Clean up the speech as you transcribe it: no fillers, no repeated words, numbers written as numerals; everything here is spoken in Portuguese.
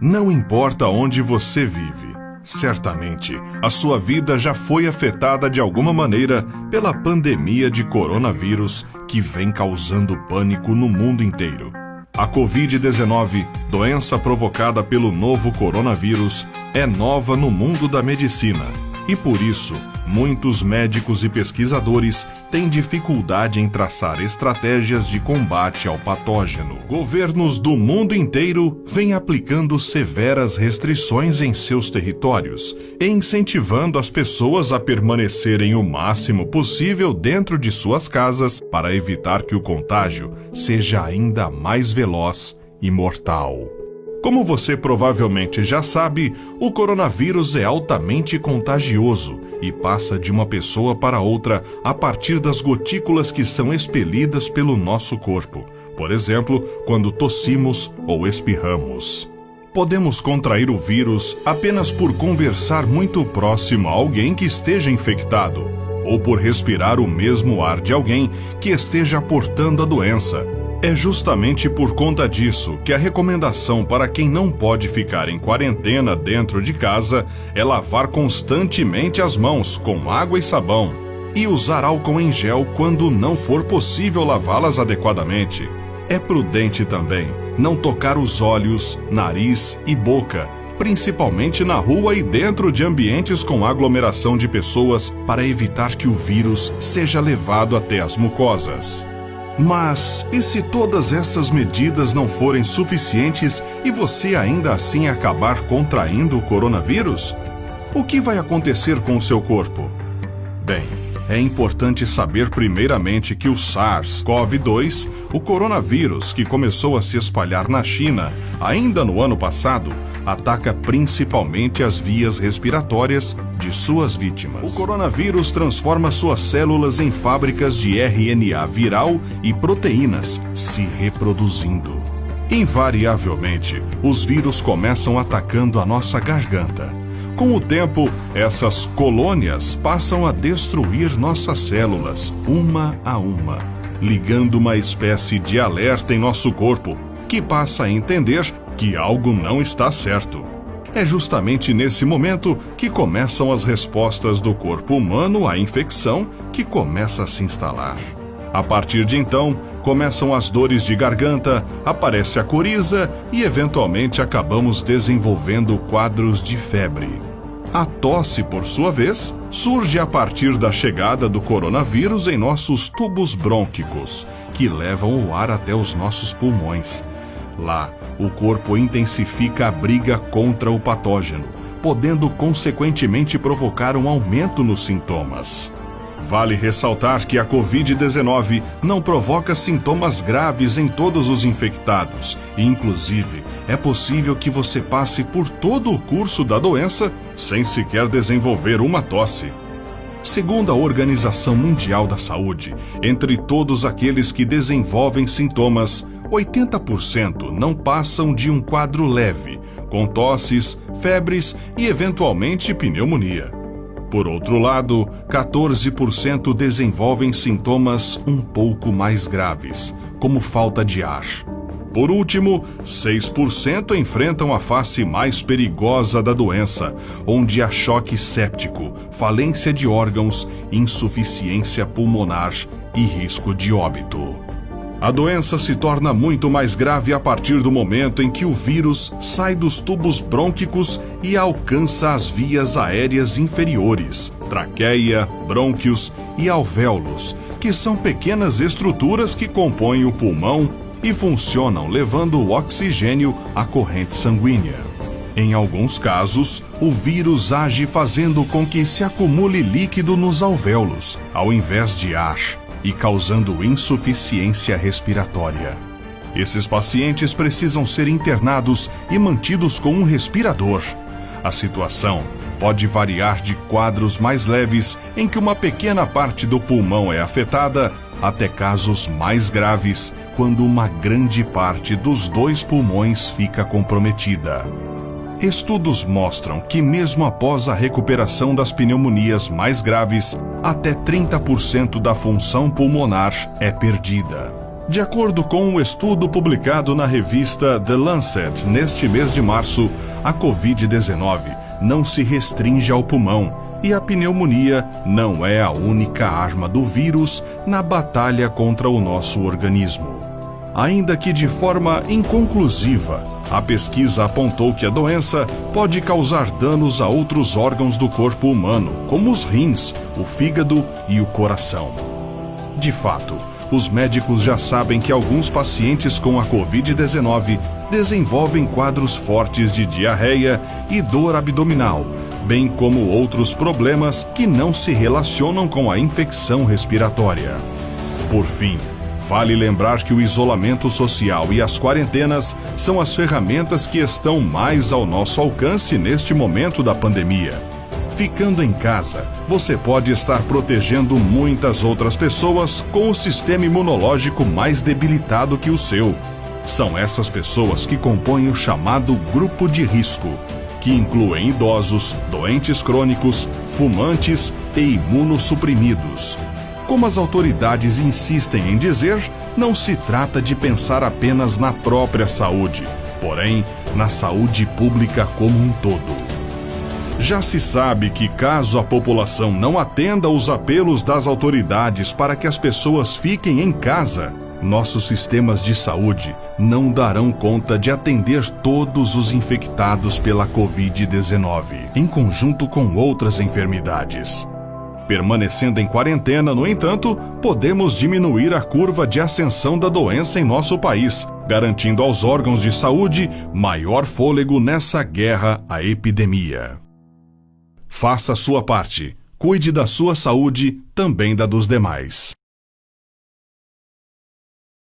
Não importa onde você vive, certamente a sua vida já foi afetada de alguma maneira pela pandemia de coronavírus que vem causando pânico no mundo inteiro. A Covid-19, doença provocada pelo novo coronavírus, é nova no mundo da medicina e, por isso, muitos médicos e pesquisadores têm dificuldade em traçar estratégias de combate ao patógeno. Governos do mundo inteiro vêm aplicando severas restrições em seus territórios e incentivando as pessoas a permanecerem o máximo possível dentro de suas casas para evitar que o contágio seja ainda mais veloz e mortal. Como você provavelmente já sabe, o coronavírus é altamente contagioso e passa de uma pessoa para outra a partir das gotículas que são expelidas pelo nosso corpo, por exemplo, quando tossimos ou espirramos. Podemos contrair o vírus apenas por conversar muito próximo a alguém que esteja infectado, ou por respirar o mesmo ar de alguém que esteja portando a doença. É justamente por conta disso que a recomendação para quem não pode ficar em quarentena dentro de casa é lavar constantemente as mãos com água e sabão e usar álcool em gel quando não for possível lavá-las adequadamente. É prudente também não tocar os olhos, nariz e boca, principalmente na rua e dentro de ambientes com aglomeração de pessoas, para evitar que o vírus seja levado até as mucosas. Mas e se todas essas medidas não forem suficientes e você ainda assim acabar contraindo o coronavírus? O que vai acontecer com o seu corpo? Bem, é importante saber primeiramente que o SARS-CoV-2, o coronavírus que começou a se espalhar na China ainda no ano passado, ataca principalmente as vias respiratórias de suas vítimas. O coronavírus transforma suas células em fábricas de RNA viral e proteínas, se reproduzindo. Invariavelmente, os vírus começam atacando a nossa garganta. Com o tempo, essas colônias passam a destruir nossas células, uma a uma, ligando uma espécie de alerta em nosso corpo, que passa a entender que algo não está certo. É justamente nesse momento que começam as respostas do corpo humano à infecção, que começa a se instalar. A partir de então, começam as dores de garganta, aparece a coriza e eventualmente acabamos desenvolvendo quadros de febre. A tosse, por sua vez, surge a partir da chegada do coronavírus em nossos tubos brônquicos, que levam o ar até os nossos pulmões. Lá, o corpo intensifica a briga contra o patógeno, podendo consequentemente provocar um aumento nos sintomas. Vale ressaltar que a Covid-19 não provoca sintomas graves em todos os infectados, e inclusive é possível que você passe por todo o curso da doença sem sequer desenvolver uma tosse. Segundo a Organização Mundial da Saúde, entre todos aqueles que desenvolvem sintomas, 80% não passam de um quadro leve, com tosses, febres e eventualmente pneumonia. Por outro lado, 14% desenvolvem sintomas um pouco mais graves, como falta de ar. Por último, 6% enfrentam a face mais perigosa da doença, onde há choque séptico, falência de órgãos, insuficiência pulmonar e risco de óbito. A doença se torna muito mais grave a partir do momento em que o vírus sai dos tubos brônquicos e alcança as vias aéreas inferiores, traqueia, brônquios e alvéolos, que são pequenas estruturas que compõem o pulmão e funcionam levando o oxigênio à corrente sanguínea. Em alguns casos, o vírus age fazendo com que se acumule líquido nos alvéolos, ao invés de ar, e causando insuficiência respiratória. Esses pacientes precisam ser internados e mantidos com um respirador. A situação pode variar de quadros mais leves, em que uma pequena parte do pulmão é afetada, até casos mais graves, quando uma grande parte dos 2 pulmões fica comprometida. Estudos mostram que mesmo após a recuperação das pneumonias mais graves, até 30% da função pulmonar é perdida. De acordo com um estudo publicado na revista The Lancet neste mês de março, a Covid-19 não se restringe ao pulmão e a pneumonia não é a única arma do vírus na batalha contra o nosso organismo. Ainda que de forma inconclusiva, a pesquisa apontou que a doença pode causar danos a outros órgãos do corpo humano, como os rins, o fígado e o coração. De fato, os médicos já sabem que alguns pacientes com a Covid-19 desenvolvem quadros fortes de diarreia e dor abdominal, bem como outros problemas que não se relacionam com a infecção respiratória. Por fim, vale lembrar que o isolamento social e as quarentenas são as ferramentas que estão mais ao nosso alcance neste momento da pandemia. Ficando em casa, você pode estar protegendo muitas outras pessoas com o sistema imunológico mais debilitado que o seu. São essas pessoas que compõem o chamado grupo de risco, que incluem idosos, doentes crônicos, fumantes e imunossuprimidos. Como as autoridades insistem em dizer, não se trata de pensar apenas na própria saúde, porém, na saúde pública como um todo. Já se sabe que, caso a população não atenda aos apelos das autoridades para que as pessoas fiquem em casa, nossos sistemas de saúde não darão conta de atender todos os infectados pela Covid-19, em conjunto com outras enfermidades. Permanecendo em quarentena, no entanto, podemos diminuir a curva de ascensão da doença em nosso país, garantindo aos órgãos de saúde maior fôlego nessa guerra à epidemia. Faça a sua parte. Cuide da sua saúde, também da dos demais.